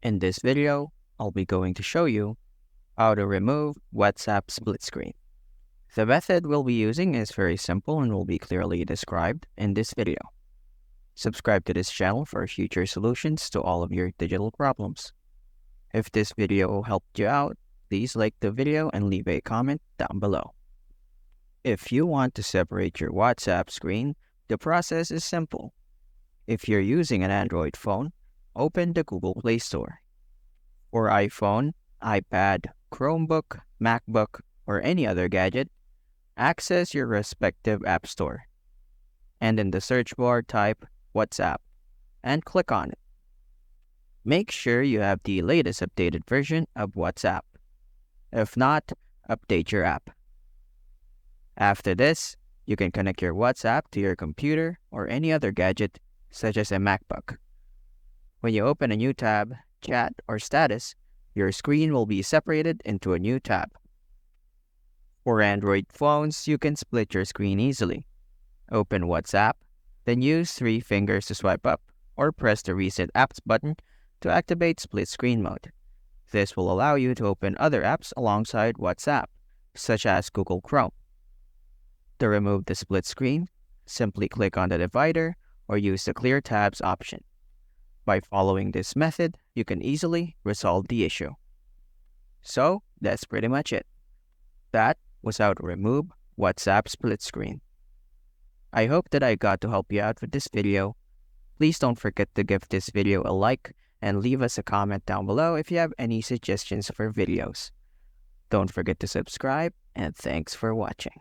In this video, I'll be going to show you how to remove WhatsApp split screen. The method we'll be using is very simple and will be clearly described in this video. Subscribe to this channel for future solutions to all of your digital problems. If this video helped you out, please like the video and leave a comment down below. If you want to separate your WhatsApp screen, the process is simple. If you're using an Android phone, open the Google Play Store. For iPhone, iPad, Chromebook, MacBook, or any other gadget, access your respective app store. And in the search bar, type WhatsApp and click on it. Make sure you have the latest updated version of WhatsApp. If not, update your app. After this, you can connect your WhatsApp to your computer or any other gadget, such as a MacBook. When you open a new tab, chat, or status, your screen will be separated into a new tab. For Android phones, you can split your screen easily. Open WhatsApp, then use 3 fingers to swipe up, or press the Reset Apps button to activate split screen mode. This will allow you to open other apps alongside WhatsApp, such as Google Chrome. To remove the split screen, simply click on the divider or use the Clear Tabs option. By following this method, you can easily resolve the issue. So, that's pretty much it. That was how to remove WhatsApp split screen. I hope that I got to help you out with this video. Please don't forget to give this video a like and leave us a comment down below if you have any suggestions for videos. Don't forget to subscribe, and thanks for watching.